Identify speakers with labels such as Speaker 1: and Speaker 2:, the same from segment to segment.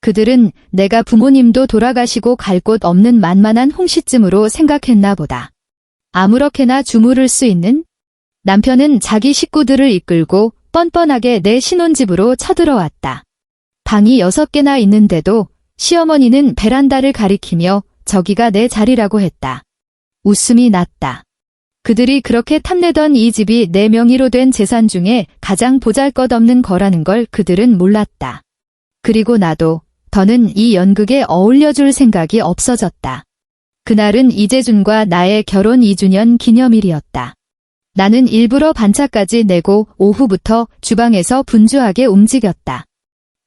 Speaker 1: 그들은 내가 부모님도 돌아가시고 갈 곳 없는 만만한 홍시쯤으로 생각했나 보다. 아무렇게나 주무를 수 있는? 남편은 자기 식구들을 이끌고 뻔뻔하게 내 신혼집으로 쳐들어왔다. 방이 6개나 있는데도 시어머니는 베란다를 가리키며 저기가 내 자리라고 했다. 웃음이 났다. 그들이 그렇게 탐내던 이 집이 내 명의로 된 재산 중에 가장 보잘것없는 거라는 걸 그들은 몰랐다. 그리고 나도 더는 이 연극에 어울려줄 생각이 없어졌다. 그날은 이재준과 나의 결혼 2주년 기념일이었다. 나는 일부러 반차까지 내고 오후부터 주방에서 분주하게 움직였다.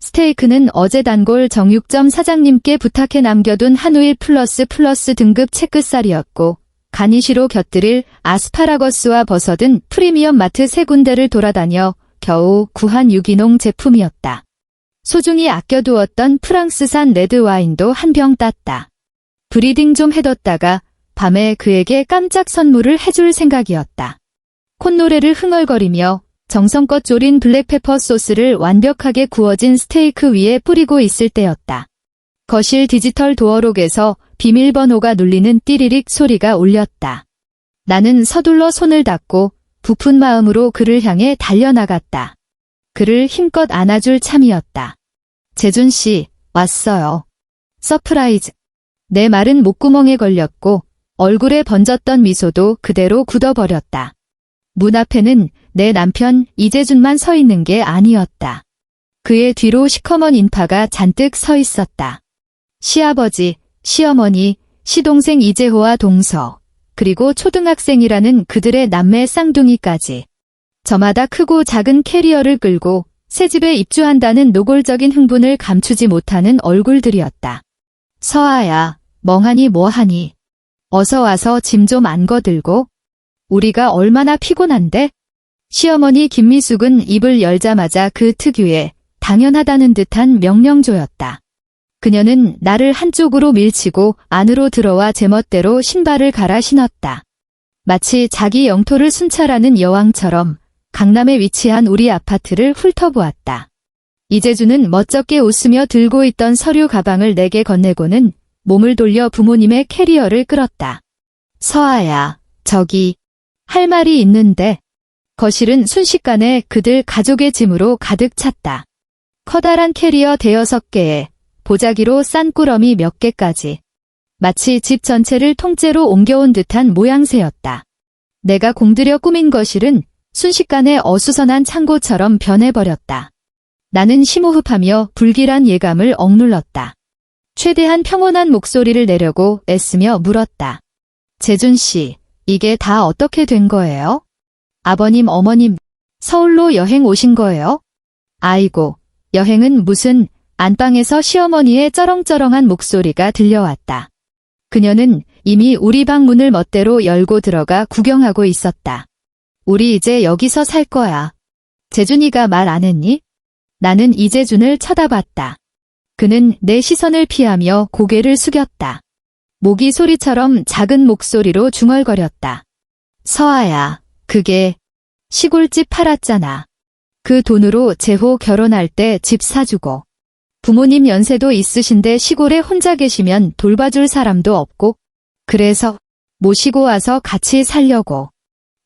Speaker 1: 스테이크는 어제 단골 정육점 사장님께 부탁해 남겨둔 한우일 플러스 등급 채끝살이었고, 가니쉬로 곁들일 아스파라거스와 버섯은 프리미엄 마트 3군데를 돌아다녀 겨우 구한 유기농 제품이었다. 소중히 아껴두었던 프랑스산 레드와인도 한 병 땄다. 브리딩 좀 해뒀다가 밤에 그에게 깜짝 선물을 해줄 생각이었다. 콧노래를 흥얼거리며 정성껏 졸인 블랙페퍼 소스를 완벽하게 구워진 스테이크 위에 뿌리고 있을 때였다. 거실 디지털 도어록에서 비밀번호가 눌리는 띠리릭 소리가 울렸다. 나는 서둘러 손을 닫고 부푼 마음으로 그를 향해 달려나갔다. 그를 힘껏 안아줄 참이었다. 재준 씨, 왔어요. 서프라이즈. 내 말은 목구멍에 걸렸고 얼굴에 번졌던 미소도 그대로 굳어버렸다. 문 앞에는 내 남편 이재준만 서 있는 게 아니었다. 그의 뒤로 시커먼 인파가 잔뜩 서 있었다. 시아버지, 시어머니, 시동생 이재호와 동서, 그리고 초등학생이라는 그들의 남매 쌍둥이까지. 저마다 크고 작은 캐리어를 끌고 새집에 입주한다는 노골적인 흥분을 감추지 못하는 얼굴들이었다. 서아야, 멍하니 뭐하니? 어서 와서 짐 좀 안 거들고. 우리가 얼마나 피곤한데? 시어머니 김미숙은 입을 열자마자 그 특유의 당연하다는 듯한 명령조였다. 그녀는 나를 한쪽으로 밀치고 안으로 들어와 제멋대로 신발을 갈아 신었다. 마치 자기 영토를 순찰하는 여왕처럼 강남에 위치한 우리 아파트를 훑어보았다. 이재준은 멋쩍게 웃으며 들고 있던 서류 가방을 내게 건네고는 몸을 돌려 부모님의 캐리어를 끌었다. 서아야, 저기 할 말이 있는데. 거실은 순식간에 그들 가족의 짐으로 가득 찼다. 커다란 캐리어 5개에 보자기로 싼 꾸러미 몇 개까지. 마치 집 전체를 통째로 옮겨온 듯한 모양새였다. 내가 공들여 꾸민 거실은 순식간에 어수선한 창고처럼 변해버렸다. 나는 심호흡하며 불길한 예감을 억눌렀다. 최대한 평온한 목소리를 내려고 애쓰며 물었다. 재준 씨, 이게 다 어떻게 된 거예요? 아버님, 어머님, 서울로 여행 오신 거예요? 아이고, 여행은 무슨. 안방에서 시어머니의 쩌렁쩌렁한 목소리가 들려왔다. 그녀는 이미 우리 방 문을 멋대로 열고 들어가 구경하고 있었다. 우리 이제 여기서 살 거야. 재준이가 말 안 했니? 나는 이재준을 쳐다봤다. 그는 내 시선을 피하며 고개를 숙였다. 모기 소리처럼 작은 목소리로 중얼거렸다. 서아야, 그게 시골집 팔았잖아. 그 돈으로 재호 결혼할 때 집 사주고. 부모님 연세도 있으신데 시골에 혼자 계시면 돌봐줄 사람도 없고. 그래서 모시고 와서 같이 살려고.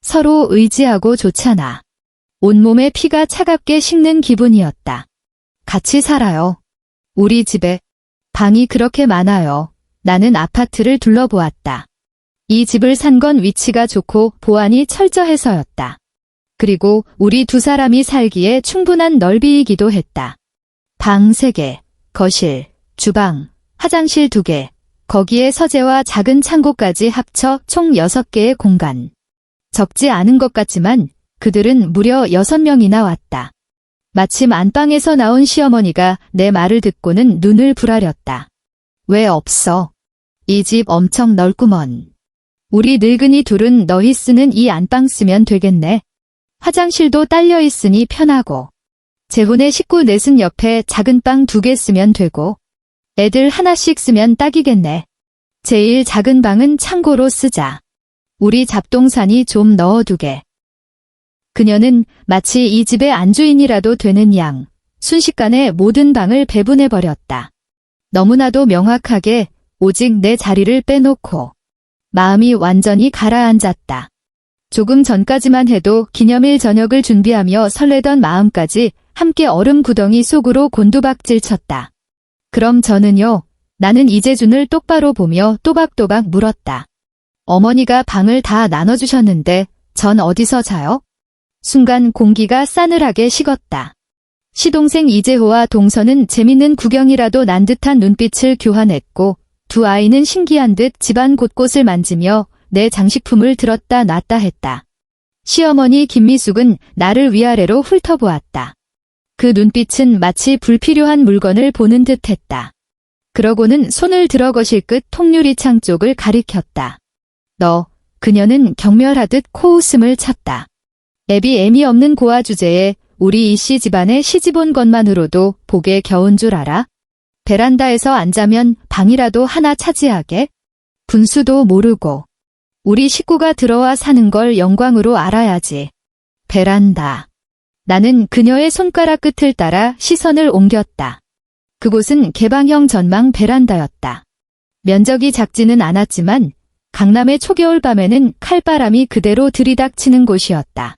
Speaker 1: 서로 의지하고 좋잖아. 온몸에 피가 차갑게 식는 기분이었다. 같이 살아요. 우리 집에 방이 그렇게 많아요. 나는 아파트를 둘러보았다. 이 집을 산 건 위치가 좋고 보안이 철저해서였다. 그리고 우리 2사람이 살기에 충분한 넓이이기도 했다. 방 3개, 거실, 주방, 화장실 2개, 거기에 서재와 작은 창고까지 합쳐 총 6개의 공간. 적지 않은 것 같지만 그들은 무려 6명이나 왔다. 마침 안방에서 나온 시어머니가 내 말을 듣고는 눈을 부라렸다. 왜 없어? 이 집 엄청 넓구먼. 우리 늙은이 둘은 너희 쓰는 이 안방 쓰면 되겠네. 화장실도 딸려 있으니 편하고. 재혼의 식구 넷은 옆에 작은 방 2개 쓰면 되고. 애들 하나씩 쓰면 딱이겠네. 제일 작은 방은 창고로 쓰자. 우리 잡동사니 좀 넣어두게. 그녀는 마치 이 집의 안주인이라도 되는 양, 순식간에 모든 방을 배분해버렸다. 너무나도 명확하게 오직 내 자리를 빼놓고 마음이 완전히 가라앉았다. 조금 전까지만 해도 기념일 저녁을 준비하며 설레던 마음까지 함께 얼음 구덩이 속으로 곤두박질 쳤다. 그럼 저는요? 나는 이재준을 똑바로 보며 또박또박 물었다. 어머니가 방을 다 나눠주셨는데 전 어디서 자요? 순간 공기가 싸늘하게 식었다. 시동생 이재호와 동서는 재밌는 구경이라도 난 듯한 눈빛을 교환했고 두 아이는 신기한 듯 집안 곳곳을 만지며 내 장식품을 들었다 놨다 했다. 시어머니 김미숙은 나를 위아래로 훑어보았다. 그 눈빛은 마치 불필요한 물건을 보는 듯 했다. 그러고는 손을 들어 거실 끝 통유리창 쪽을 가리켰다. 그녀는 경멸하듯 코웃음을 쳤다. 애비 없는 고아 주제에 우리 이씨 집안에 시집 온 것만으로도 복에 겨운 줄 알아? 베란다에서 앉자면 방이라도 하나 차지하게? 분수도 모르고. 우리 식구가 들어와 사는 걸 영광으로 알아야지. 베란다. 나는 그녀의 손가락 끝을 따라 시선을 옮겼다. 그곳은 개방형 전망 베란다였다. 면적이 작지는 않았지만 강남의 초겨울 밤에는 칼바람이 그대로 들이닥치는 곳이었다.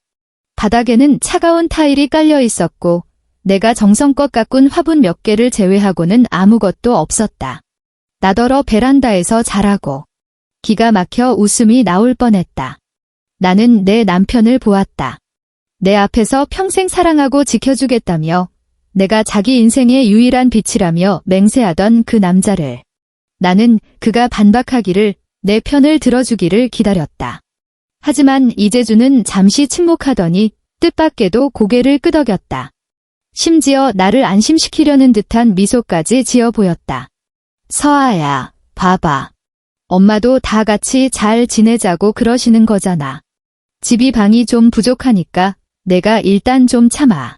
Speaker 1: 바닥에는 차가운 타일이 깔려 있었고 내가 정성껏 가꾼 화분 몇 개를 제외하고는 아무것도 없었다. 나더러 베란다에서 자라고. 기가 막혀 웃음이 나올 뻔했다. 나는 내 남편을 보았다. 내 앞에서 평생 사랑하고 지켜주겠다며 내가 자기 인생의 유일한 빛이라며 맹세하던 그 남자를. 나는 그가 반박하기를 내 편을 들어주기를 기다렸다. 하지만 이재준은 잠시 침묵하더니 뜻밖에도 고개를 끄덕였다. 심지어 나를 안심시키려는 듯한 미소까지 지어 보였다. 서아야, 봐봐. 엄마도 다 같이 잘 지내자고 그러시는 거잖아. 집이 방이 좀 부족하니까 내가 일단 좀 참아.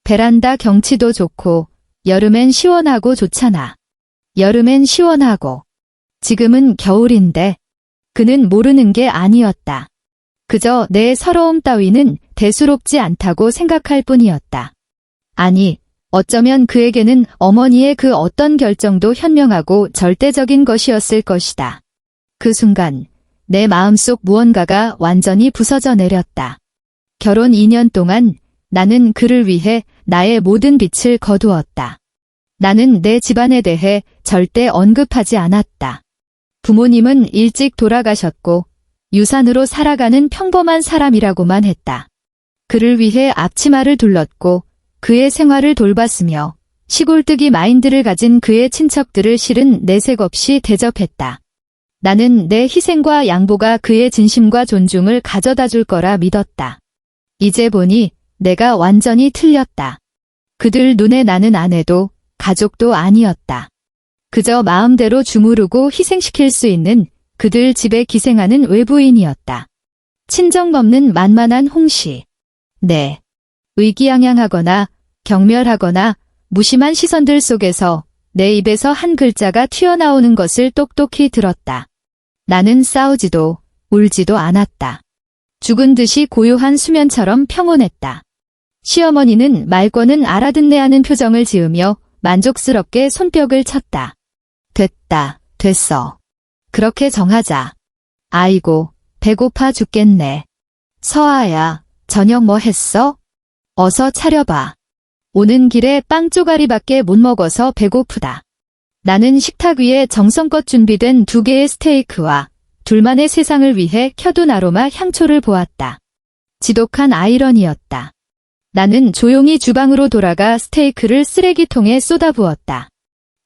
Speaker 1: 베란다 경치도 좋고 여름엔 시원하고 좋잖아. 여름엔 시원하고. 지금은 겨울인데. 그는 모르는 게 아니었다. 그저 내 서러움 따위는 대수롭지 않다고 생각할 뿐이었다. 아니, 어쩌면 그에게는 어머니의 그 어떤 결정도 현명하고 절대적인 것이었을 것이다. 그 순간 내 마음속 무언가가 완전히 부서져 내렸다. 결혼 2년 동안 나는 그를 위해 나의 모든 빛을 거두었다. 나는 내 집안에 대해 절대 언급하지 않았다. 부모님은 일찍 돌아가셨고 유산으로 살아가는 평범한 사람이라고만 했다. 그를 위해 앞치마를 둘렀고 그의 생활을 돌봤으며 시골뜨기 마인드를 가진 그의 친척들을 실은 내색 없이 대접했다. 나는 내 희생과 양보가 그의 진심과 존중을 가져다 줄 거라 믿었다. 이제 보니 내가 완전히 틀렸다. 그들 눈에 나는 아내도 가족도 아니었다. 그저 마음대로 주무르고 희생시킬 수 있는 그들 집에 기생하는 외부인이었다. 친정 넘는 만만한 홍시. 네. 의기양양하거나 경멸하거나 무심한 시선들 속에서 내 입에서 한 글자가 튀어나오는 것을 똑똑히 들었다. 나는 싸우지도 울지도 않았다. 죽은 듯이 고요한 수면처럼 평온했다. 시어머니는 말권은 알아듣네 하는 표정을 지으며 만족스럽게 손뼉을 쳤다. 됐다, 됐어. 그렇게 정하자. 아이고, 배고파 죽겠네. 서아야, 저녁 뭐 했어? 어서 차려봐. 오는 길에 빵 쪼가리밖에 못 먹어서 배고프다. 나는 식탁 위에 정성껏 준비된 2개의 스테이크와 둘만의 세상을 위해 켜둔 아로마 향초를 보았다. 지독한 아이러니였다. 나는 조용히 주방으로 돌아가 스테이크를 쓰레기통에 쏟아부었다.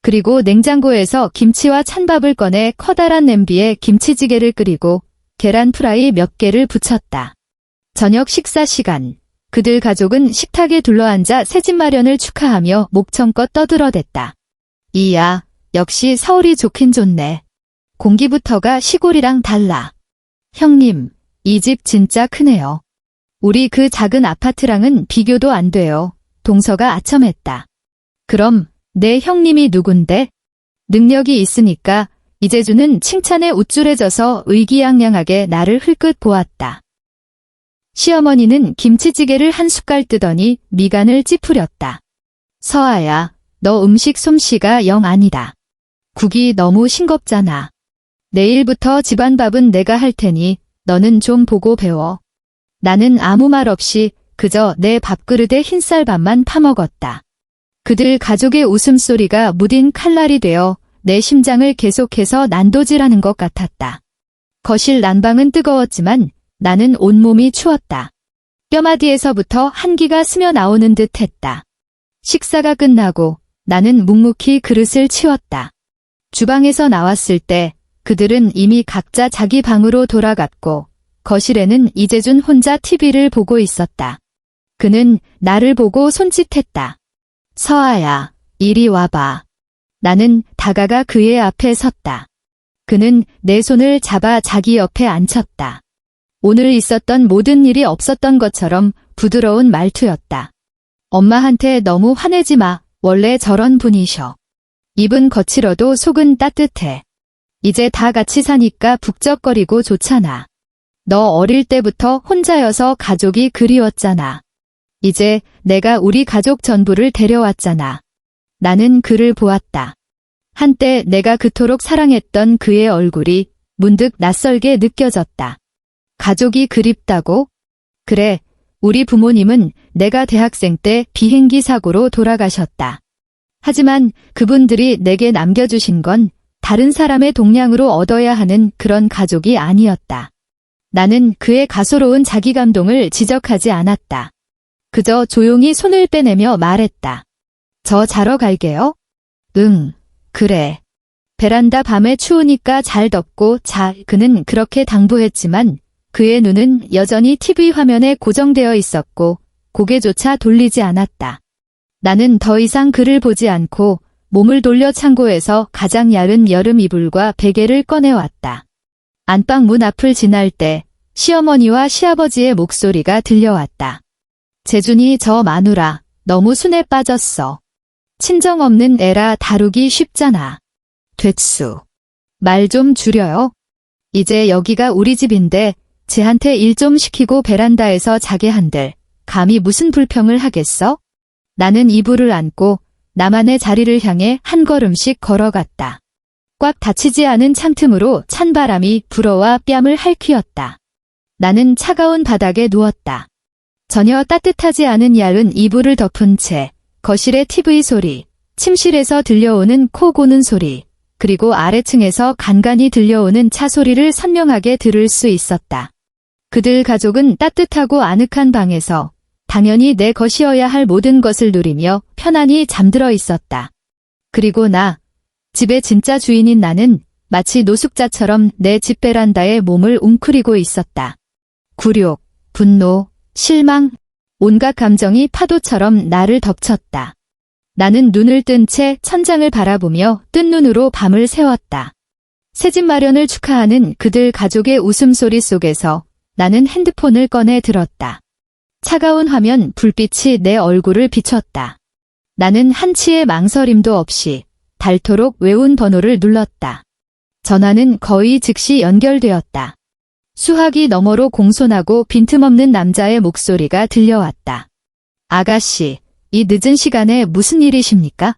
Speaker 1: 그리고 냉장고에서 김치와 찬밥을 꺼내 커다란 냄비에 김치찌개를 끓이고 계란 프라이 몇 개를 부쳤다. 저녁 식사 시간. 그들 가족은 식탁에 둘러앉아 새집 마련을 축하하며 목청껏 떠들어댔다. 이야, 역시 서울이 좋긴 좋네. 공기부터가 시골이랑 달라. 형님, 이 집 진짜 크네요. 우리 그 작은 아파트랑은 비교도 안 돼요. 동서가 아첨했다. 그럼 내 형님이 누군데? 능력이 있으니까 이재준은 칭찬에 우쭐해져서 의기양양하게 나를 흘끗 보았다. 시어머니는 김치찌개를 한 숟갈 뜨더니 미간을 찌푸렸다. 서아야, 너 음식 솜씨가 영 아니다. 국이 너무 싱겁잖아. 내일부터 집안밥은 내가 할 테니 너는 좀 보고 배워. 나는 아무 말 없이 그저 내 밥그릇에 흰쌀밥만 파먹었다. 그들 가족의 웃음소리가 무딘 칼날이 되어 내 심장을 계속해서 난도질하는 것 같았다. 거실 난방은 뜨거웠지만 나는 온몸이 추웠다. 뼈마디에서부터 한기가 스며 나오는 듯 했다. 식사가 끝나고 나는 묵묵히 그릇을 치웠다. 주방에서 나왔을 때 그들은 이미 각자 자기 방으로 돌아갔고 거실에는 이재준 혼자 TV를 보고 있었다. 그는 나를 보고 손짓했다. 서아야, 이리 와봐. 나는 다가가 그의 앞에 섰다. 그는 내 손을 잡아 자기 옆에 앉혔다. 오늘 있었던 모든 일이 없었던 것처럼 부드러운 말투였다. 엄마한테 너무 화내지 마. 원래 저런 분이셔. 입은 거칠어도 속은 따뜻해. 이제 다 같이 사니까 북적거리고 좋잖아. 너 어릴 때부터 혼자여서 가족이 그리웠잖아. 이제 내가 우리 가족 전부를 데려왔잖아. 나는 그를 보았다. 한때 내가 그토록 사랑했던 그의 얼굴이 문득 낯설게 느껴졌다. 가족이 그립다고? 그래, 우리 부모님은 내가 대학생 때 비행기 사고로 돌아가셨다. 하지만 그분들이 내게 남겨주신 건 다른 사람의 동량으로 얻어야 하는 그런 가족이 아니었다. 나는 그의 가소로운 자기감동을 지적하지 않았다. 그저 조용히 손을 빼내며 말했다. 저 자러 갈게요. 응, 그래. 베란다 밤에 추우니까 잘 덮고 자. 그는 그렇게 당부했지만 그의 눈은 여전히 TV 화면에 고정되어 있었고 고개조차 돌리지 않았다. 나는 더 이상 그를 보지 않고 몸을 돌려 창고에서 가장 얇은 여름 이불과 베개를 꺼내왔다. 안방 문 앞을 지날 때 시어머니와 시아버지의 목소리가 들려왔다. 재준이 저 마누라 너무 순에 빠졌어. 친정 없는 애라 다루기 쉽잖아. 됐수. 말 좀 줄여요. 이제 여기가 우리 집인데 쟤한테 일 좀 시키고 베란다에서 자게 한들 감히 무슨 불평을 하겠어? 나는 이불을 안고 나만의 자리를 향해 한 걸음씩 걸어갔다. 꽉 닫히지 않은 창틈으로 찬바람이 불어와 뺨을 핥히었다. 나는 차가운 바닥에 누웠다. 전혀 따뜻하지 않은 얇은 이불을 덮은 채 거실의 TV 소리, 침실에서 들려오는 코 고는 소리, 그리고 아래층에서 간간히 들려오는 차 소리를 선명하게 들을 수 있었다. 그들 가족은 따뜻하고 아늑한 방에서 당연히 내 것이어야 할 모든 것을 누리며 편안히 잠들어 있었다. 그리고 집의 진짜 주인인 나는 마치 노숙자처럼 내 집 베란다에 몸을 웅크리고 있었다. 굴욕, 분노, 실망, 온갖 감정이 파도처럼 나를 덮쳤다. 나는 눈을 뜬 채 천장을 바라보며 뜬 눈으로 밤을 새웠다. 새집 마련을 축하하는 그들 가족의 웃음소리 속에서 나는 핸드폰을 꺼내 들었다. 차가운 화면 불빛이 내 얼굴을 비췄다. 나는 한치의 망설임도 없이 닳도록 외운 번호를 눌렀다. 전화는 거의 즉시 연결되었다. 수화기 너머로 공손하고 빈틈없는 남자의 목소리가 들려왔다. 아가씨, 이 늦은 시간에 무슨 일이십니까?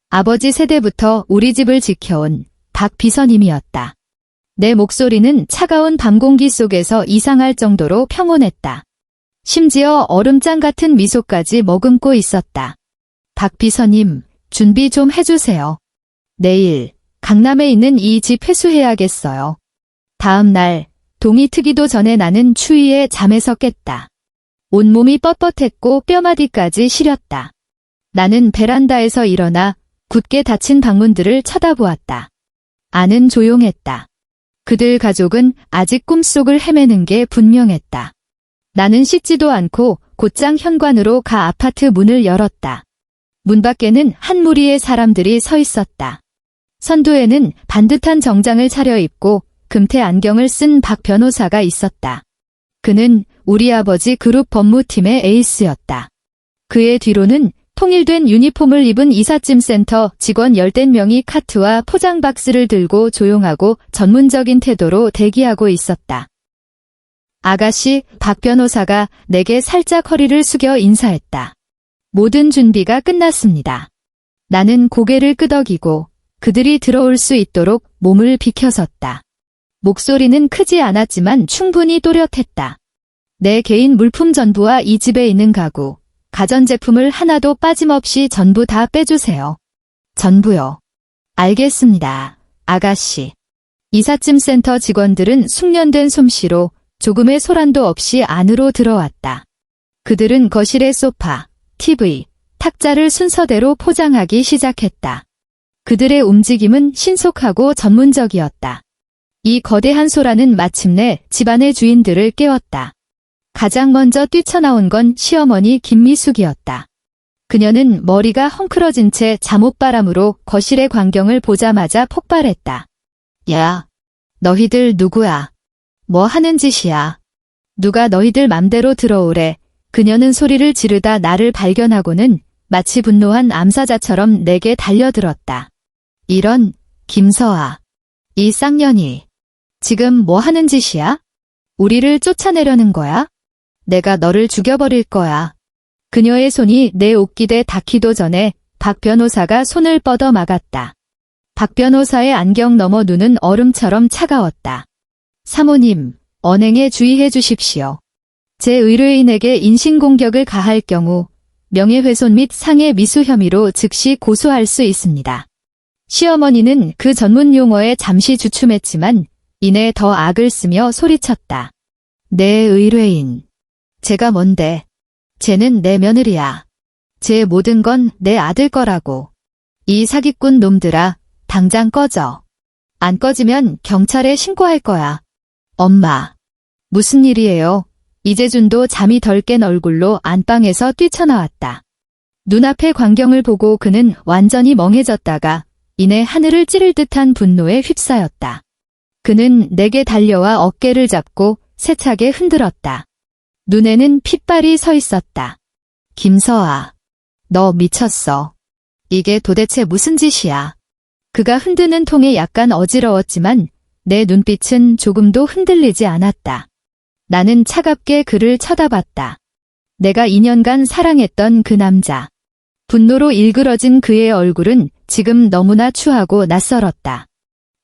Speaker 1: 아버지 세대부터 우리 집을 지켜온 박 비서님이었다. 내 목소리는 차가운 밤 공기 속에서 이상할 정도로 평온했다. 심지어 얼음장 같은 미소까지 머금고 있었다. 박 비서님, 준비 좀 해주세요. 내일 강남에 있는 이 집 회수해야겠어요. 다음 날 동이 트기도 전에 나는 추위에 잠에서 깼다. 온몸이 뻣뻣했고 뼈마디까지 시렸다. 나는 베란다에서 일어나 굳게 닫힌 방문들을 쳐다보았다. 안은 조용했다. 그들 가족은 아직 꿈속을 헤매는 게 분명했다. 나는 씻지도 않고 곧장 현관으로 가 아파트 문을 열었다. 문 밖에는 한 무리의 사람들이 서 있었다. 선두에는 반듯한 정장을 차려입고 금태 안경을 쓴 박 변호사가 있었다. 그는 우리 아버지 그룹 법무팀의 에이스였다. 그의 뒤로는 통일된 유니폼을 입은 이삿짐센터 직원 열댓 명이 카트와 포장 박스를 들고 조용하고 전문적인 태도로 대기하고 있었다. 아가씨, 박 변호사가 내게 살짝 허리를 숙여 인사했다. 모든 준비가 끝났습니다. 나는 고개를 끄덕이고 그들이 들어올 수 있도록 몸을 비켜섰다. 목소리는 크지 않았지만 충분히 또렷했다. 내 개인 물품 전부와 이 집에 있는 가구, 가전제품을 하나도 빠짐없이 전부 다 빼주세요. 전부요. 알겠습니다, 아가씨. 이삿짐 센터 직원들은 숙련된 솜씨로 조금의 소란도 없이 안으로 들어왔다. 그들은 거실의 소파, TV, 탁자를 순서대로 포장하기 시작했다. 그들의 움직임은 신속하고 전문적이었다. 이 거대한 소란은 마침내 집안의 주인들을 깨웠다. 가장 먼저 뛰쳐나온 건 시어머니 김미숙이었다. 그녀는 머리가 헝클어진 채 잠옷바람으로 거실의 광경을 보자마자 폭발했다. 야, 너희들 누구야? 뭐 하는 짓이야? 누가 너희들 맘대로 들어오래? 그녀는 소리를 지르다 나를 발견하고는 마치 분노한 암사자처럼 내게 달려들었다. 이런, 김서아. 이 쌍년이. 지금 뭐 하는 짓이야? 우리를 쫓아내려는 거야? 내가 너를 죽여버릴 거야. 그녀의 손이 내 옷깃에 닿기도 전에 박 변호사가 손을 뻗어 막았다. 박 변호사의 안경 너머 눈은 얼음처럼 차가웠다. 사모님, 언행에 주의해 주십시오. 제 의뢰인에게 인신공격을 가할 경우 명예훼손 및 상해 미수 혐의로 즉시 고소할 수 있습니다. 시어머니는 그 전문 용어에 잠시 주춤했지만 이내 더 악을 쓰며 소리쳤다. 내 의뢰인. 쟤가 뭔데? 쟤는 내 며느리야. 쟤 모든 건 내 아들 거라고. 이 사기꾼 놈들아, 당장 꺼져. 안 꺼지면 경찰에 신고할 거야. 엄마. 무슨 일이에요? 이재준도 잠이 덜 깬 얼굴로 안방에서 뛰쳐나왔다. 눈앞의 광경을 보고 그는 완전히 멍해졌다가 이내 하늘을 찌를 듯한 분노에 휩싸였다. 그는 내게 달려와 어깨를 잡고 세차게 흔들었다. 눈에는 핏발이 서 있었다. 김서아, 너 미쳤어. 이게 도대체 무슨 짓이야? 그가 흔드는 통에 약간 어지러웠지만 내 눈빛은 조금도 흔들리지 않았다. 나는 차갑게 그를 쳐다봤다. 내가 2년간 사랑했던 그 남자. 분노로 일그러진 그의 얼굴은 지금 너무나 추하고 낯설었다.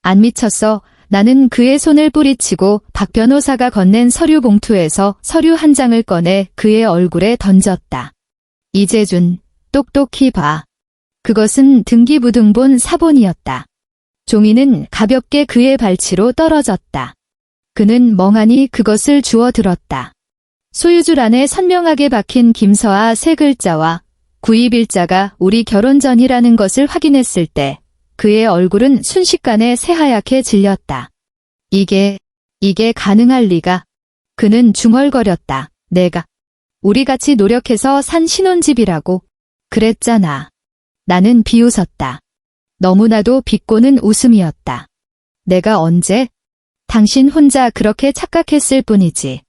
Speaker 1: 안 미쳤어. 나는 그의 손을 뿌리치고 박 변호사가 건넨 서류 봉투에서 서류 한 장을 꺼내 그의 얼굴에 던졌다. 이재준, 똑똑히 봐. 그것은 등기부등본 사본이었다. 종이는 가볍게 그의 발치로 떨어졌다. 그는 멍하니 그것을 주워 들었다. 소유줄 안에 선명하게 박힌 김서아 세 글자와 구입일자가 우리 결혼 전이라는 것을 확인했을 때 그의 얼굴은 순식간에 새하얗게 질렸다. 이게 가능할 리가. 그는 중얼거렸다. 우리 같이 노력해서 산 신혼집이라고. 그랬잖아. 나는 비웃었다. 너무나도 비꼬는 웃음이었다. 내가 언제? 당신 혼자 그렇게 착각했을 뿐이지.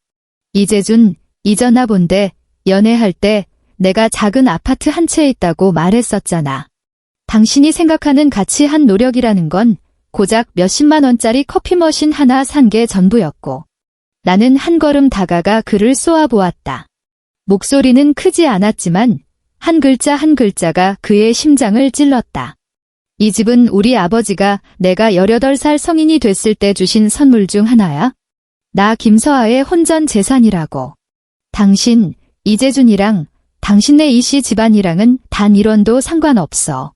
Speaker 1: 이재준, 잊었나 본데 연애할 때 내가 작은 아파트 한 채에 있다고 말했었잖아. 당신이 생각하는 가치 한 노력이라는 건 고작 몇십만 원짜리 커피 머신 하나 산 게 전부였고. 나는 한 걸음 다가가 그를 쏘아보았다. 목소리는 크지 않았지만 한 글자 한 글자가 그의 심장을 찔렀다. 이 집은 우리 아버지가 내가 18살 성인이 됐을 때 주신 선물 중 하나야. 나 김서아의 혼전 재산이라고. 당신, 이재준이랑 당신네 이씨 집안이랑은 단 1원도 상관없어.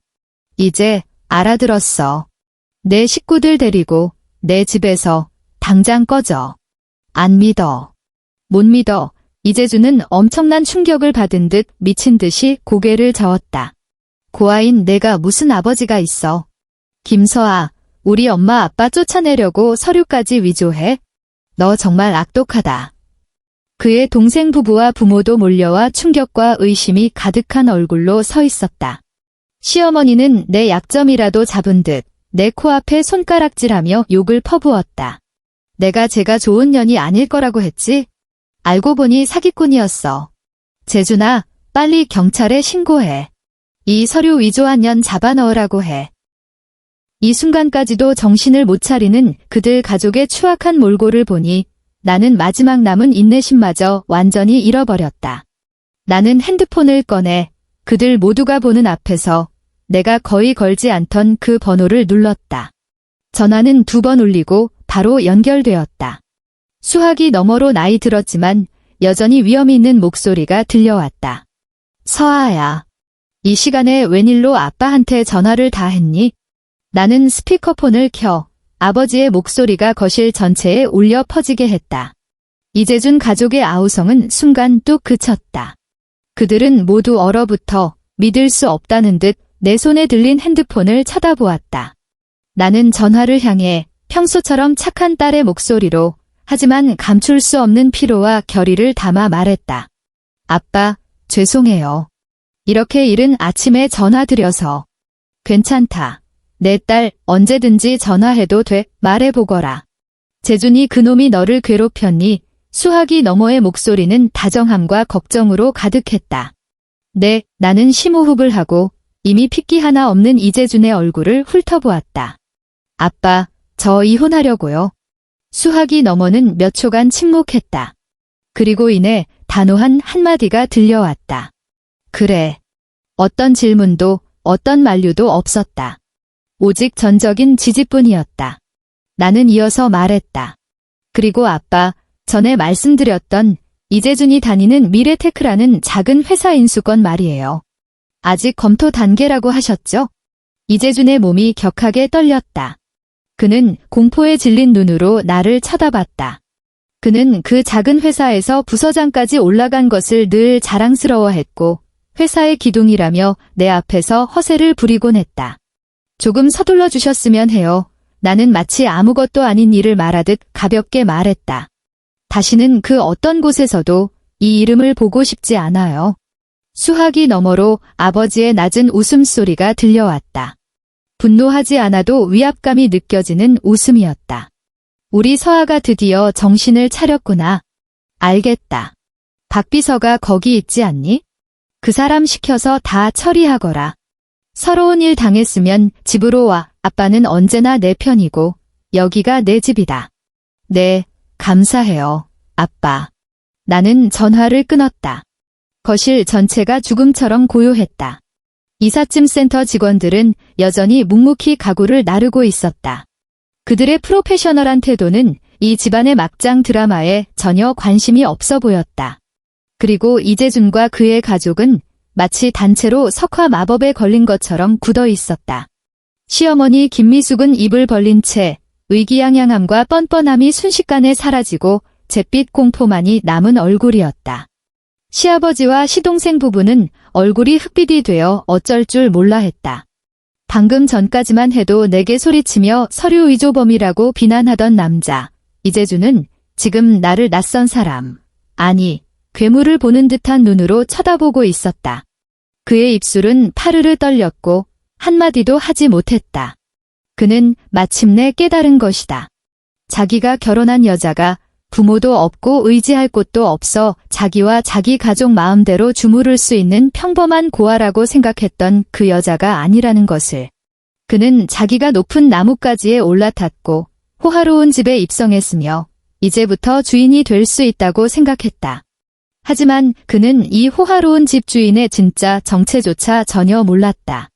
Speaker 1: 이제 알아들었어. 내 식구들 데리고 내 집에서 당장 꺼져. 안 믿어. 못 믿어. 이재준은 엄청난 충격을 받은 듯 미친 듯이 고개를 저었다. 고아인 내가 무슨 아버지가 있어. 김서아, 우리 엄마 아빠 쫓아내려고 서류까지 위조해? 너 정말 악독하다. 그의 동생 부부와 부모도 몰려와 충격과 의심이 가득한 얼굴로 서 있었다. 시어머니는 내 약점이라도 잡은 듯 내 코앞에 손가락질하며 욕을 퍼부었다. 내가 제가 좋은 년이 아닐 거라고 했지? 알고 보니 사기꾼이었어. 재준아, 빨리 경찰에 신고해. 이 서류 위조한 년 잡아넣으라고 해. 이 순간까지도 정신을 못 차리는 그들 가족의 추악한 몰골을 보니 나는 마지막 남은 인내심마저 완전히 잃어버렸다. 나는 핸드폰을 꺼내 그들 모두가 보는 앞에서 내가 거의 걸지 않던 그 번호를 눌렀다. 전화는 2번 울리고 바로 연결되었다. 수화기 너머로 나이 들었지만 여전히 위험이 있는 목소리가 들려왔다. 서아야. 이 시간에 웬일로 아빠한테 전화를 다 했니? 나는 스피커폰을 켜 아버지의 목소리가 거실 전체에 울려 퍼지게 했다. 이재준 가족의 아우성은 순간 뚝 그쳤다. 그들은 모두 얼어붙어 믿을 수 없다는 듯 내 손에 들린 핸드폰을 쳐다보았다. 나는 전화를 향해 평소처럼 착한 딸의 목소리로 하지만 감출 수 없는 피로와 결의를 담아 말했다. 아빠, 죄송해요. 이렇게 이른 아침에 전화드려서. 괜찮다. 내 딸 언제든지 전화해도 돼. 말해보거라. 재준이 그놈이 너를 괴롭혔니? 수화기 너머의 목소리는 다정함과 걱정으로 가득했다. 네, 나는 심호흡을 하고 이미 핏기 하나 없는 이재준의 얼굴을 훑어보았다. 아빠, 저 이혼하려고요. 수화기 너머는 몇 초간 침묵했다. 그리고 이내 단호한 한마디가 들려왔다. 그래. 어떤 질문도 어떤 만류도 없었다. 오직 전적인 지지뿐이었다. 나는 이어서 말했다. 그리고 아빠, 전에 말씀드렸던 이재준이 다니는 미래테크라는 작은 회사 인수건 말이에요. 아직 검토 단계라고 하셨죠? 이재준의 몸이 격하게 떨렸다. 그는 공포에 질린 눈으로 나를 쳐다봤다. 그는 그 작은 회사에서 부서장까지 올라간 것을 늘 자랑스러워했고 회사의 기둥이라며 내 앞에서 허세를 부리곤 했다. 조금 서둘러 주셨으면 해요. 나는 마치 아무것도 아닌 일을 말하듯 가볍게 말했다. 다시는 그 어떤 곳에서도 이 이름을 보고 싶지 않아요. 수화기 너머로 아버지의 낮은 웃음소리가 들려왔다. 분노하지 않아도 위압감이 느껴지는 웃음이었다. 우리 서아가 드디어 정신을 차렸구나. 알겠다. 박 비서가 거기 있지 않니? 그 사람 시켜서 다 처리하거라. 서러운 일 당했으면 집으로 와. 아빠는 언제나 내 편이고 여기가 내 집이다. 네, 감사해요, 아빠. 나는 전화를 끊었다. 거실 전체가 죽음처럼 고요했다. 이삿짐 센터 직원들은 여전히 묵묵히 가구를 나르고 있었다. 그들의 프로페셔널한 태도는 이 집안의 막장 드라마에 전혀 관심이 없어 보였다. 그리고 이재준과 그의 가족은 마치 단체로 석화 마법에 걸린 것처럼 굳어 있었다. 시어머니 김미숙은 입을 벌린 채 의기양양함과 뻔뻔함이 순식간에 사라지고 잿빛 공포만이 남은 얼굴이었다. 시아버지와 시동생 부부는 얼굴이 흑빛이 되어 어쩔 줄 몰라 했다. 방금 전까지만 해도 내게 소리치며 서류 위조범이라고 비난하던 남자, 이재준은 지금 나를 낯선 사람, 아니, 괴물을 보는 듯한 눈으로 쳐다보고 있었다. 그의 입술은 파르르 떨렸고 한마디도 하지 못했다. 그는 마침내 깨달은 것이다. 자기가 결혼한 여자가 부모도 없고 의지할 곳도 없어 자기와 자기 가족 마음대로 주무를 수 있는 평범한 고아라고 생각했던 그 여자가 아니라는 것을. 그는 자기가 높은 나뭇가지에 올라탔고 호화로운 집에 입성했으며 이제부터 주인이 될 수 있다고 생각했다. 하지만 그는 이 호화로운 집 주인의 진짜 정체조차 전혀 몰랐다.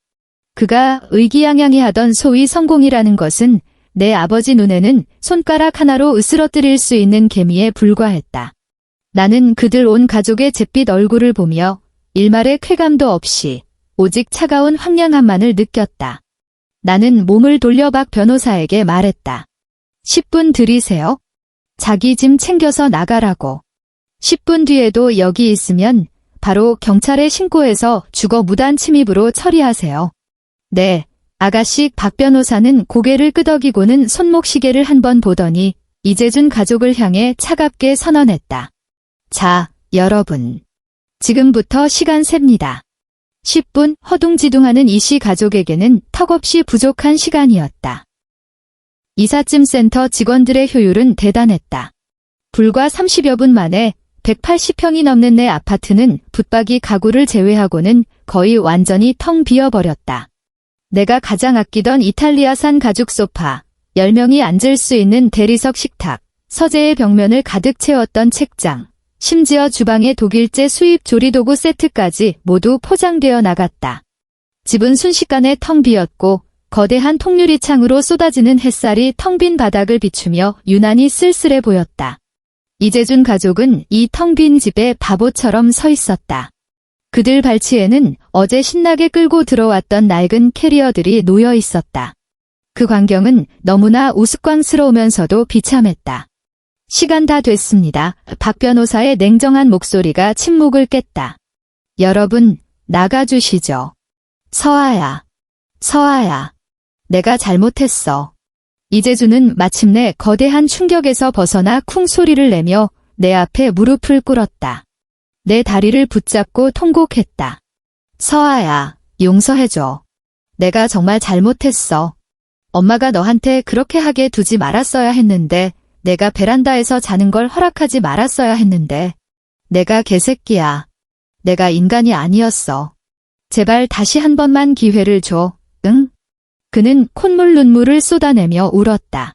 Speaker 1: 그가 의기양양해하던 소위 성공이라는 것은 내 아버지 눈에는 손가락 하나로 으스러뜨릴 수 있는 개미에 불과했다. 나는 그들 온 가족의 잿빛 얼굴을 보며 일말의 쾌감도 없이 오직 차가운 황량함만을 느꼈다. 나는 몸을 돌려 박 변호사에게 말했다. 10분 들이세요. 자기 짐 챙겨서 나가라고. 10분 뒤에도 여기 있으면 바로 경찰에 신고해서 주거 무단 침입으로 처리하세요. 네. 아가씨 박 변호사는 고개를 끄덕이고는 손목시계를 한 번 보더니 이재준 가족을 향해 차갑게 선언했다. 자, 여러분. 지금부터 시간 셉니다. 10분 허둥지둥하는 이씨 가족에게는 턱없이 부족한 시간이었다. 이삿짐 센터 직원들의 효율은 대단했다. 불과 30여 분 만에 180평이 넘는 내 아파트는 붙박이 가구를 제외하고는 거의 완전히 텅 비어버렸다. 내가 가장 아끼던 이탈리아산 가죽 소파, 10명이 앉을 수 있는 대리석 식탁, 서재의 벽면을 가득 채웠던 책장, 심지어 주방의 독일제 수입 조리도구 세트까지 모두 포장되어 나갔다. 집은 순식간에 텅 비었고 거대한 통유리창으로 쏟아지는 햇살이 텅 빈 바닥을 비추며 유난히 쓸쓸해 보였다. 이재준 가족은 이 텅 빈 집에 바보처럼 서 있었다. 그들 발치에는 어제 신나게 끌고 들어왔던 낡은 캐리어들이 놓여 있었다. 그 광경은 너무나 우스꽝스러우면서도 비참했다. 시간 다 됐습니다. 박 변호사의 냉정한 목소리가 침묵을 깼다. 여러분, 나가주시죠. 서아야, 서아야, 내가 잘못했어. 이재준은 마침내 거대한 충격에서 벗어나 쿵 소리를 내며 내 앞에 무릎을 꿇었다. 내 다리를 붙잡고 통곡했다. 서아야, 용서해줘. 내가 정말 잘못했어. 엄마가 너한테 그렇게 하게 두지 말았어야 했는데, 내가 베란다에서 자는 걸 허락하지 말았어야 했는데, 내가 개새끼야. 내가 인간이 아니었어. 제발 다시 한 번만 기회를 줘, 응? 그는 콧물 눈물을 쏟아내며 울었다.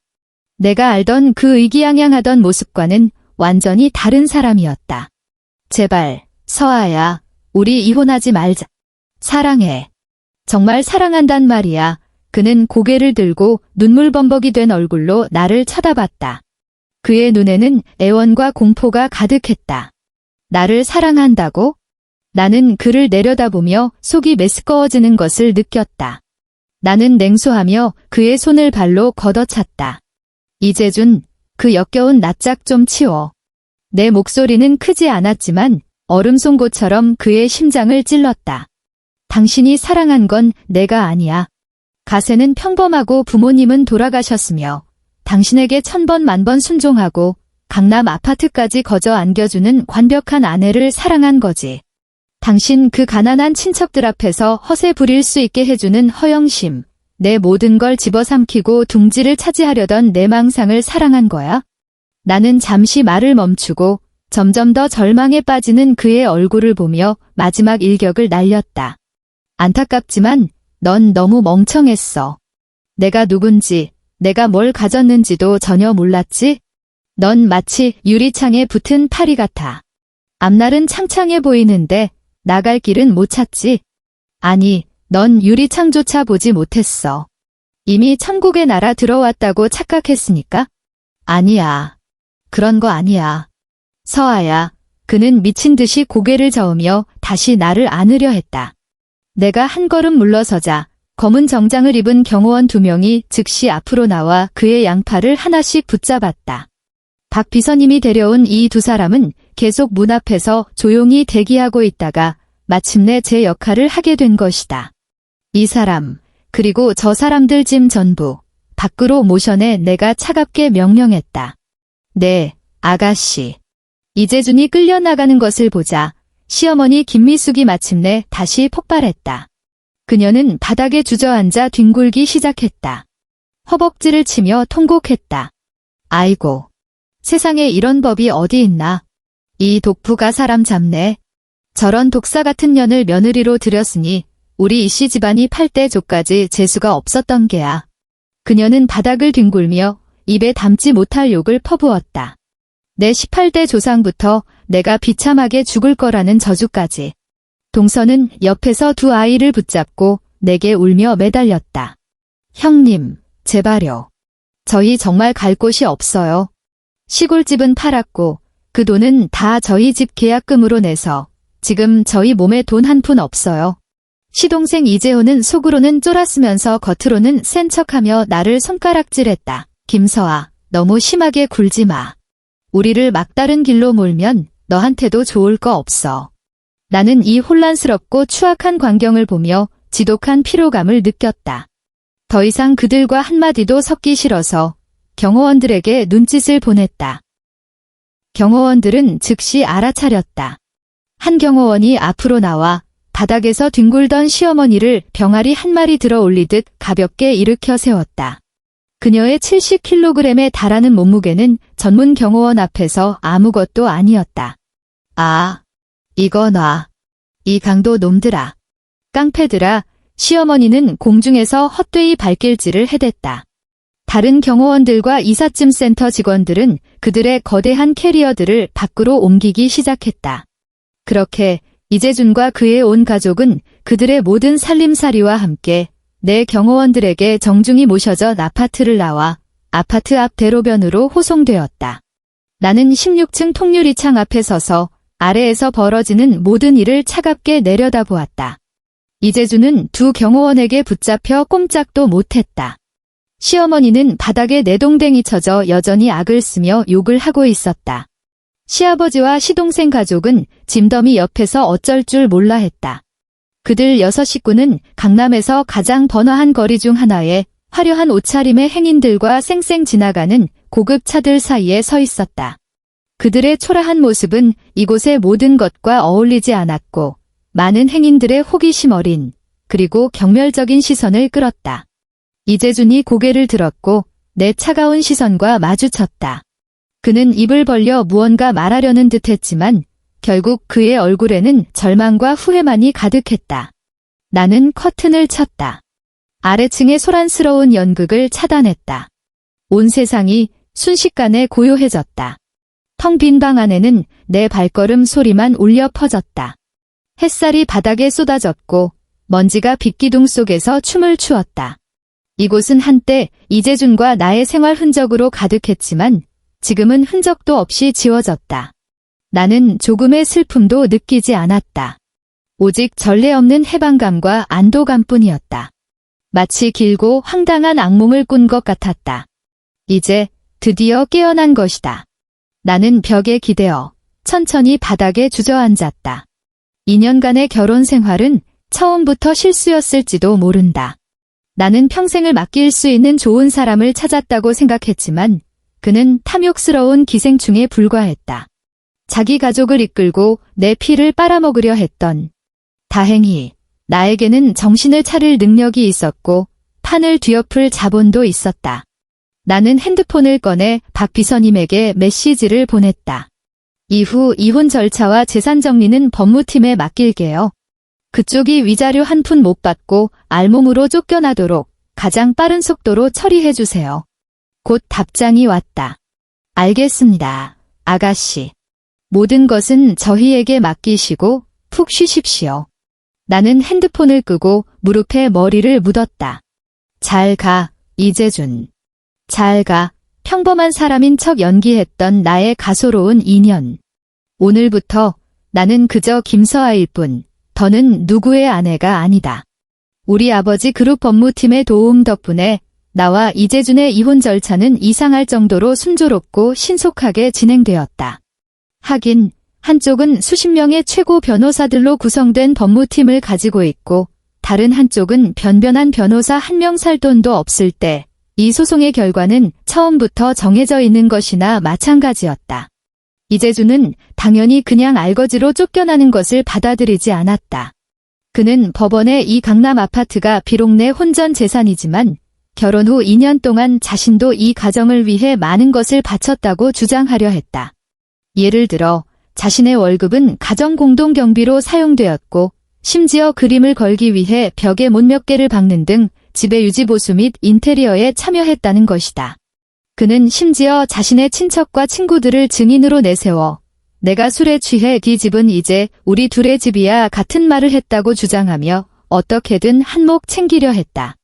Speaker 1: 내가 알던 그 의기양양하던 모습과는 완전히 다른 사람이었다. 제발, 서아야, 우리 이혼하지 말자. 사랑해. 정말 사랑한단 말이야. 그는 고개를 들고 눈물범벅이 된 얼굴로 나를 쳐다봤다. 그의 눈에는 애원과 공포가 가득했다. 나를 사랑한다고? 나는 그를 내려다보며 속이 메스꺼워지는 것을 느꼈다. 나는 냉소하며 그의 손을 발로 걷어찼다. 이재준, 그 역겨운 낯짝 좀 치워. 내 목소리는 크지 않았지만 얼음송곳처럼 그의 심장을 찔렀다. 당신이 사랑한 건 내가 아니야. 가세는 평범하고 부모님은 돌아가셨으며 당신에게 1000번 만번 순종하고 강남 아파트까지 거저 안겨주는 완벽한 아내를 사랑한 거지. 당신 그 가난한 친척들 앞에서 허세 부릴 수 있게 해주는 허영심, 내 모든 걸 집어삼키고 둥지를 차지하려던 내 망상을 사랑한 거야? 나는 잠시 말을 멈추고 점점 더 절망에 빠지는 그의 얼굴을 보며 마지막 일격을 날렸다. 안타깝지만 넌 너무 멍청했어. 내가 누군지, 내가 뭘 가졌는지도 전혀 몰랐지? 넌 마치 유리창에 붙은 파리 같아. 앞날은 창창해 보이는데 나갈 길은 못 찾지? 아니, 넌 유리창조차 보지 못했어. 이미 천국에 날아 들어왔다고 착각했으니까? 아니야. 그런 거 아니야. 서아야, 그는 미친 듯이 고개를 저으며 다시 나를 안으려 했다. 내가 한 걸음 물러서자 검은 정장을 입은 경호원 2명이 즉시 앞으로 나와 그의 양팔을 하나씩 붙잡았다. 박 비서님이 데려온 이 2사람은 계속 문 앞에서 조용히 대기하고 있다가 마침내 제 역할을 하게 된 것이다. 이 사람, 그리고 저 사람들 짐 전부 밖으로 모셔내 내가 차갑게 명령했다. 네, 아가씨. 이재준이 끌려나가는 것을 보자 시어머니 김미숙이 마침내 다시 폭발했다. 그녀는 바닥에 주저앉아 뒹굴기 시작했다. 허벅지를 치며 통곡했다. 아이고, 세상에 이런 법이 어디 있나. 이 독부가 사람 잡네. 저런 독사 같은 년을 며느리로 들였으니 우리 이씨 집안이 8대 조까지 재수가 없었던 게야. 그녀는 바닥을 뒹굴며 입에 담지 못할 욕을 퍼부었다. 내 18대 조상부터 내가 비참하게 죽을 거라는 저주까지. 동서는 옆에서 2 아이를 붙잡고 내게 울며 매달렸다. 형님, 제발요. 저희 정말 갈 곳이 없어요. 시골집은 팔았고 그 돈은 다 저희 집 계약금으로 내서 지금 저희 몸에 돈 한 푼 없어요. 시동생 이재호는 속으로는 쫄았으면서 겉으로는 센 척하며 나를 손가락질했다. 김서아, 너무 심하게 굴지 마. 우리를 막다른 길로 몰면 너한테도 좋을 거 없어. 나는 이 혼란스럽고 추악한 광경을 보며 지독한 피로감을 느꼈다. 더 이상 그들과 한마디도 섞기 싫어서 경호원들에게 눈짓을 보냈다. 경호원들은 즉시 알아차렸다. 한 경호원이 앞으로 나와 바닥에서 뒹굴던 시어머니를 병아리 한 마리 들어 올리듯 가볍게 일으켜 세웠다. 그녀의 70kg에 달하는 몸무게는 전문 경호원 앞에서 아무것도 아니었다. 아, 이거 놔. 이 강도 놈들아. 깡패들아, 시어머니는 공중에서 헛되이 발길질을 해댔다. 다른 경호원들과 이삿짐 센터 직원들은 그들의 거대한 캐리어들을 밖으로 옮기기 시작했다. 그렇게 이재준과 그의 온 가족은 그들의 모든 살림살이와 함께 내 경호원들에게 정중히 모셔져 아파트를 나와 아파트 앞 대로변으로 호송되었다. 나는 16층 통유리창 앞에 서서 아래에서 벌어지는 모든 일을 차갑게 내려다보았다. 이재준은 두 경호원에게 붙잡혀 꼼짝도 못했다. 시어머니는 바닥에 내동댕이 쳐져 여전히 악을 쓰며 욕을 하고 있었다. 시아버지와 시동생 가족은 짐더미 옆에서 어쩔 줄 몰라 했다. 그들 6식구는 강남에서 가장 번화한 거리 중 하나에 화려한 옷차림의 행인들과 쌩쌩 지나가는 고급 차들 사이에 서 있었다. 그들의 초라한 모습은 이곳의 모든 것과 어울리지 않았고 많은 행인들의 호기심 어린 그리고 경멸적인 시선을 끌었다. 이재준이 고개를 들었고 내 차가운 시선과 마주쳤다. 그는 입을 벌려 무언가 말하려는 듯했지만 결국 그의 얼굴에는 절망과 후회만이 가득했다. 나는 커튼을 쳤다. 아래층의 소란스러운 연극을 차단했다. 온 세상이 순식간에 고요해졌다. 텅 빈 방 안에는 내 발걸음 소리만 울려 퍼졌다. 햇살이 바닥에 쏟아졌고 먼지가 빗기둥 속에서 춤을 추었다. 이곳은 한때 이재준과 나의 생활 흔적으로 가득했지만 지금은 흔적도 없이 지워졌다. 나는 조금의 슬픔도 느끼지 않았다. 오직 전례 없는 해방감과 안도감뿐이었다. 마치 길고 황당한 악몽을 꾼 것 같았다. 이제 드디어 깨어난 것이다. 나는 벽에 기대어 천천히 바닥에 주저앉았다. 2년간의 결혼 생활은 처음부터 실수였을지도 모른다. 나는 평생을 맡길 수 있는 좋은 사람을 찾았다고 생각했지만 그는 탐욕스러운 기생충에 불과했다. 자기 가족을 이끌고 내 피를 빨아먹으려 했던. 다행히 나에게는 정신을 차릴 능력이 있었고 판을 뒤엎을 자본도 있었다. 나는 핸드폰을 꺼내 박 비서님에게 메시지를 보냈다. 이후 이혼 절차와 재산 정리는 법무팀에 맡길게요. 그쪽이 위자료 한 푼 못 받고 알몸으로 쫓겨나도록 가장 빠른 속도로 처리해주세요. 곧 답장이 왔다. 알겠습니다, 아가씨. 모든 것은 저희에게 맡기시고 푹 쉬십시오. 나는 핸드폰을 끄고 무릎에 머리를 묻었다. 잘 가, 이재준. 잘 가. 평범한 사람인 척 연기했던 나의 가소로운 2년. 오늘부터 나는 그저 김서아일 뿐, 더는 누구의 아내가 아니다. 우리 아버지 그룹 법무팀의 도움 덕분에 나와 이재준의 이혼 절차는 이상할 정도로 순조롭고 신속하게 진행되었다. 하긴 한쪽은 수십 명의 최고 변호사들로 구성된 법무팀을 가지고 있고 다른 한쪽은 변변한 변호사 한 명 살 돈도 없을 때 이 소송의 결과는 처음부터 정해져 있는 것이나 마찬가지였다. 이재준은 당연히 그냥 알거지로 쫓겨나는 것을 받아들이지 않았다. 그는 법원에 이 강남 아파트가 비록 내 혼전 재산이지만 결혼 후 2년 동안 자신도 이 가정을 위해 많은 것을 바쳤다고 주장하려 했다. 예를 들어 자신의 월급은 가정 공동 경비로 사용되었고 심지어 그림을 걸기 위해 벽에 못 몇 개를 박는 등 집의 유지 보수 및 인테리어에 참여했다는 것이다. 그는 심지어 자신의 친척과 친구들을 증인으로 내세워 내가 술에 취해 네 집은 이제 우리 둘의 집이야 같은 말을 했다고 주장하며 어떻게든 한몫 챙기려 했다.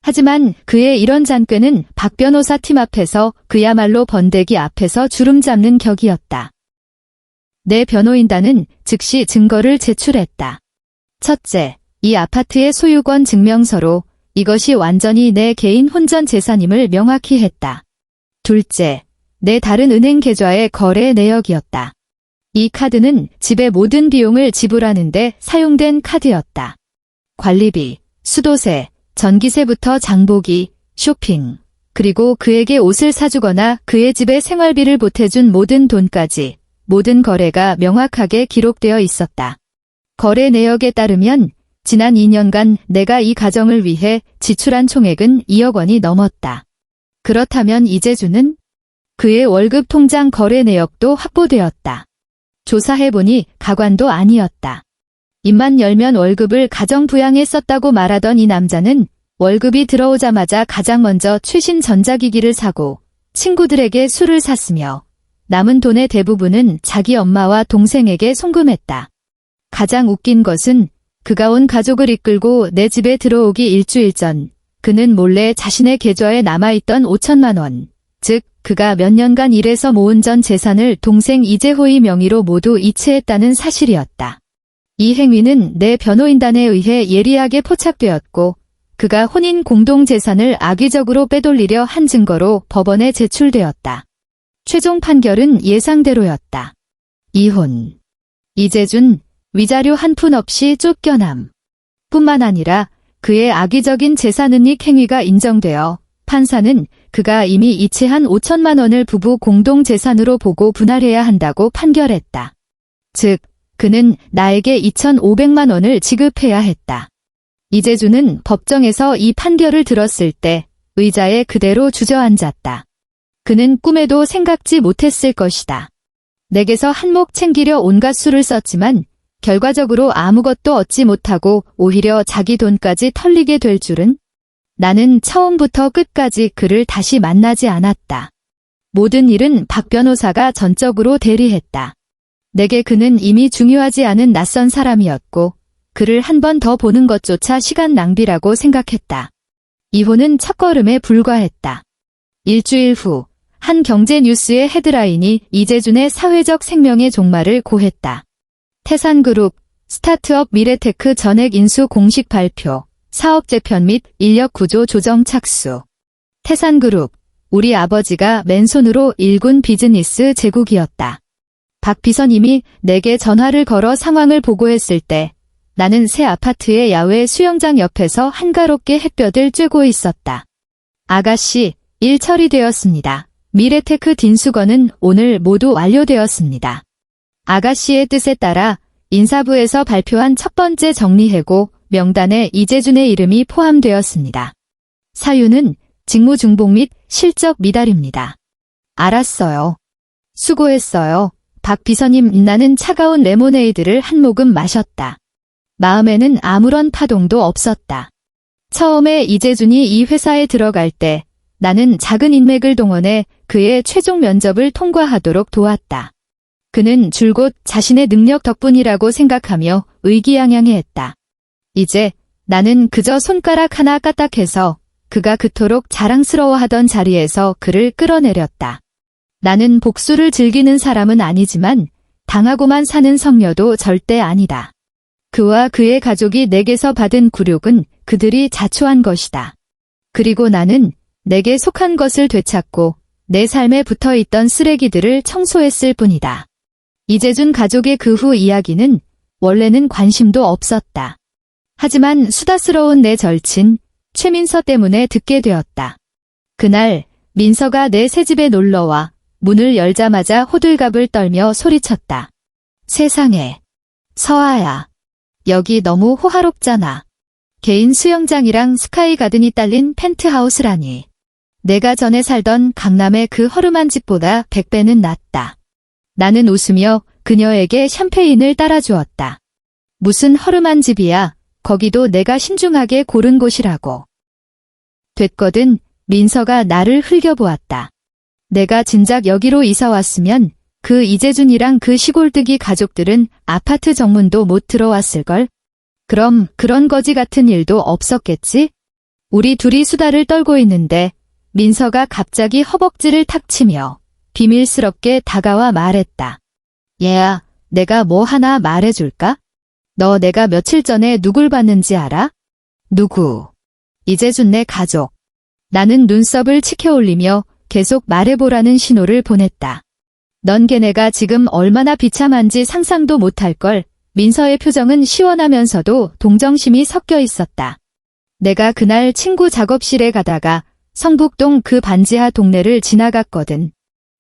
Speaker 1: 하지만 그의 이런 잔꾀는 박 변호사 팀 앞에서 그야말로 번데기 앞에서 주름 잡는 격이었다. 내 변호인단은 즉시 증거를 제출했다. 첫째, 이 아파트의 소유권 증명서로 이것이 완전히 내 개인 혼전 재산임을 명확히 했다. 둘째, 내 다른 은행 계좌의 거래 내역이었다. 이 카드는 집의 모든 비용을 지불하는 데 사용된 카드였다. 관리비, 수도세, 전기세부터 장보기, 쇼핑, 그리고 그에게 옷을 사주거나 그의 집에 생활비를 보태준 모든 돈까지 모든 거래가 명확하게 기록되어 있었다. 거래 내역에 따르면 지난 2년간 내가 이 가정을 위해 지출한 총액은 2억 원이 넘었다. 그렇다면 이재준은? 그의 월급 통장 거래 내역도 확보되었다. 조사해보니 가관도 아니었다. 입만 열면 월급을 가정 부양에 썼다고 말하던 이 남자는 월급이 들어오자마자 가장 먼저 최신 전자기기를 사고 친구들에게 술을 샀으며 남은 돈의 대부분은 자기 엄마와 동생에게 송금했다. 가장 웃긴 것은 그가 온 가족을 이끌고 내 집에 들어오기 일주일 전, 그는 몰래 자신의 계좌에 남아있던 5천만 원, 즉 그가 몇 년간 일해서 모은 전 재산을 동생 이재호의 명의로 모두 이체했다는 사실이었다. 이 행위는 내 변호인단에 의해 예리하게 포착되었고 그가 혼인 공동재산을 악의적으로 빼돌리려 한 증거로 법원에 제출되었다. 최종 판결은 예상대로였다. 이혼. 이재준, 위자료 한 푼 없이 쫓겨남. 뿐만 아니라 그의 악의적인 재산은닉 행위가 인정되어 판사는 그가 이미 이체한 5천만 원을 부부 공동재산으로 보고 분할해야 한다고 판결했다. 즉, 그는 나에게 2,500만 원을 지급해야 했다. 이재준은 법정에서 이 판결을 들었을 때 의자에 그대로 주저앉았다. 그는 꿈에도 생각지 못했을 것이다. 내게서 한몫 챙기려 온갖 수를 썼지만 결과적으로 아무것도 얻지 못하고 오히려 자기 돈까지 털리게 될 줄은. 나는 처음부터 끝까지 그를 다시 만나지 않았다. 모든 일은 박 변호사가 전적으로 대리했다. 내게 그는 이미 중요하지 않은 낯선 사람이었고 그를 한 번 더 보는 것조차 시간 낭비라고 생각했다. 이혼은 첫걸음에 불과했다. 일주일 후 한 경제뉴스의 헤드라인이 이재준의 사회적 생명의 종말을 고했다. 태산그룹, 스타트업 미래테크 전액 인수 공식 발표, 사업 재편 및 인력 구조 조정 착수. 태산그룹, 우리 아버지가 맨손으로 일군 비즈니스 제국이었다. 박 비서님이 내게 전화를 걸어 상황을 보고했을 때 나는 새 아파트의 야외 수영장 옆에서 한가롭게 햇볕을 쬐고 있었다. 아가씨, 일 처리되었습니다. 미래테크 딘수거는 오늘 모두 완료되었습니다. 아가씨의 뜻에 따라 인사부에서 발표한 첫 번째 정리해고 명단에 이재준의 이름이 포함되었습니다. 사유는 직무 중복 및 실적 미달입니다. 알았어요. 수고했어요. 박 비서님. 나는 차가운 레모네이드를 한 모금 마셨다. 마음에는 아무런 파동도 없었다. 처음에 이재준이 이 회사에 들어갈 때 나는 작은 인맥을 동원해 그의 최종 면접을 통과하도록 도왔다. 그는 줄곧 자신의 능력 덕분이라고 생각하며 의기양양해했다. 이제 나는 그저 손가락 하나 까딱해서 그가 그토록 자랑스러워하던 자리에서 그를 끌어내렸다. 나는 복수를 즐기는 사람은 아니지만 당하고만 사는 성녀도 절대 아니다. 그와 그의 가족이 내게서 받은 굴욕은 그들이 자초한 것이다. 그리고 나는 내게 속한 것을 되찾고 내 삶에 붙어있던 쓰레기들을 청소했을 뿐이다. 이재준 가족의 그 후 이야기는 원래는 관심도 없었다. 하지만 수다스러운 내 절친 최민서 때문에 듣게 되었다. 그날 민서가 내 새집에 놀러와 문을 열자마자 호들갑을 떨며 소리쳤다. 세상에. 서아야. 여기 너무 호화롭잖아. 개인 수영장이랑 스카이 가든이 딸린 펜트하우스라니. 내가 전에 살던 강남의 그 허름한 집보다 100배는 낫다. 나는 웃으며 그녀에게 샴페인을 따라주었다. 무슨 허름한 집이야. 거기도 내가 신중하게 고른 곳이라고. 됐거든. 민서가 나를 흘겨보았다. 내가 진작 여기로 이사 왔으면 그 이재준이랑 그 시골뜨기 가족들은 아파트 정문도 못 들어왔을걸? 그럼 그런 거지 같은 일도 없었겠지? 우리 둘이 수다를 떨고 있는데 민서가 갑자기 허벅지를 탁 치며 비밀스럽게 다가와 말했다. 얘야, 내가 뭐 하나 말해줄까? 너 내가 며칠 전에 누굴 봤는지 알아? 누구? 이재준 내 가족. 나는 눈썹을 치켜올리며 계속 말해보라는 신호를 보냈다. 넌 걔네가 지금 얼마나 비참한지 상상도 못할걸. 민서의 표정은 시원하면서도 동정심이 섞여 있었다. 내가 그날 친구 작업실에 가다가 성북동 그 반지하 동네를 지나갔거든.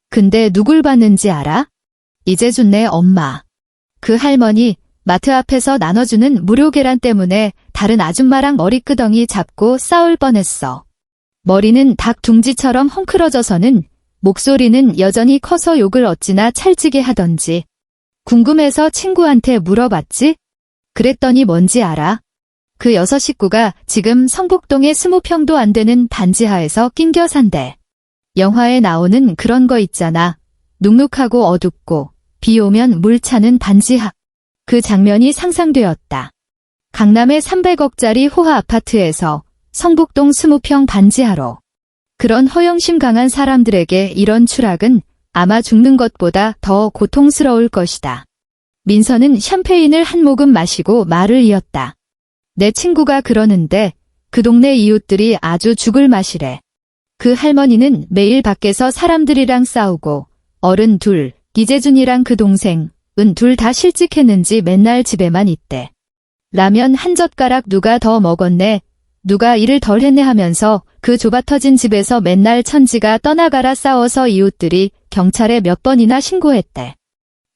Speaker 1: 근데 누굴 봤는지 알아? 이재준 내 엄마. 그 할머니 마트 앞에서 나눠주는 무료 계란 때문에 다른 아줌마랑 머리끄덩이 잡고 싸울 뻔했어. 머리는 닭 둥지처럼 헝클어져서는 목소리는 여전히 커서 욕을 어찌나 찰지게 하던지. 궁금해서 친구한테 물어봤지? 그랬더니 뭔지 알아? 그 6 식구가 지금 성북동에 20평도 안 되는 반지하에서 낑겨 산대. 영화에 나오는 그런 거 있잖아. 눅눅하고 어둡고 비 오면 물 차는 반지하. 그 장면이 상상되었다. 강남의 300억짜리 호화 아파트에서 성북동 20평 반지하로. 그런 허영심 강한 사람들에게 이런 추락은 아마 죽는 것보다 더 고통스러울 것이다. 민서는 샴페인을 한 모금 마시고 말을 이었다. 내 친구가 그러는데 그 동네 이웃들이 아주 죽을 맛이래. 그 할머니는 매일 밖에서 사람들이랑 싸우고 어른 둘, 이재준이랑 그 동생은 둘 다 실직했는지 맨날 집에만 있대. 라면 한 젓가락 누가 더 먹었네, 누가 일을 덜 했네 하면서 그 좁아터진 집에서 맨날 천지가 떠나가라 싸워서 이웃들이 경찰에 몇 번이나 신고했대.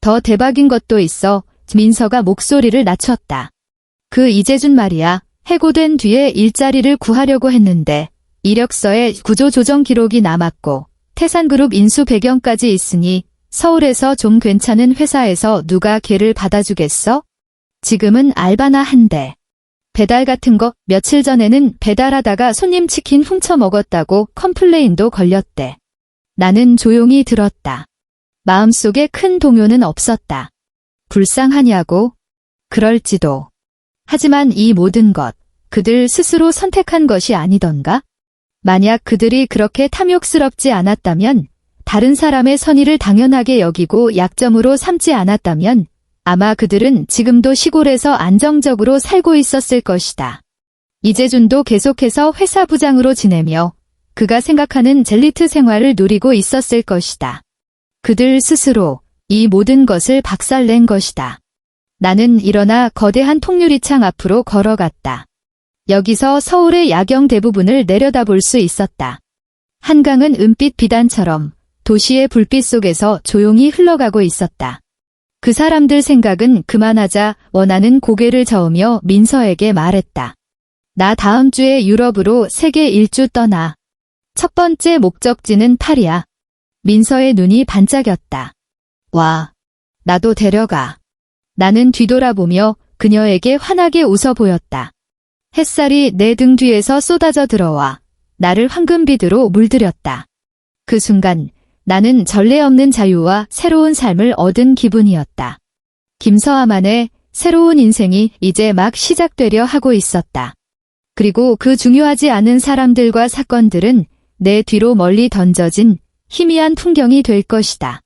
Speaker 1: 더 대박인 것도 있어. 민서가 목소리를 낮췄다. 그 이재준 말이야. 해고된 뒤에 일자리를 구하려고 했는데 이력서에 구조조정 기록이 남았고 태산그룹 인수 배경까지 있으니 서울에서 좀 괜찮은 회사에서 누가 걔를 받아주겠어? 지금은 알바나 한대. 배달 같은 거 며칠 전에는 배달하다가 손님 치킨 훔쳐 먹었다고 컴플레인도 걸렸대. 나는 조용히 들었다. 마음속에 큰 동요는 없었다. 불쌍하냐고? 그럴지도. 하지만 이 모든 것, 그들 스스로 선택한 것이 아니던가? 만약 그들이 그렇게 탐욕스럽지 않았다면, 다른 사람의 선의를 당연하게 여기고 약점으로 삼지 않았다면, 아마 그들은 지금도 시골에서 안정적으로 살고 있었을 것이다. 이재준도 계속해서 회사 부장으로 지내며 그가 생각하는 젤리트 생활을 누리고 있었을 것이다. 그들 스스로 이 모든 것을 박살낸 것이다. 나는 일어나 거대한 통유리창 앞으로 걸어갔다. 여기서 서울의 야경 대부분을 내려다볼 수 있었다. 한강은 은빛 비단처럼 도시의 불빛 속에서 조용히 흘러가고 있었다. 그 사람들 생각은 그만하자 원하는 고개를 저으며 민서에게 말했다. 나 다음 주에 유럽으로 세계 일주 떠나. 첫 번째 목적지는 파리야. 민서의 눈이 반짝였다. 와, 나도 데려가. 나는 뒤돌아보며 그녀에게 환하게 웃어 보였다. 햇살이 내 등 뒤에서 쏟아져 들어와 나를 황금빛으로 물들였다. 그 순간 나는 전례 없는 자유와 새로운 삶을 얻은 기분이었다. 김서아만의 새로운 인생이 이제 막 시작되려 하고 있었다. 그리고 그 중요하지 않은 사람들과 사건들은 내 뒤로 멀리 던져진 희미한 풍경이 될 것이다.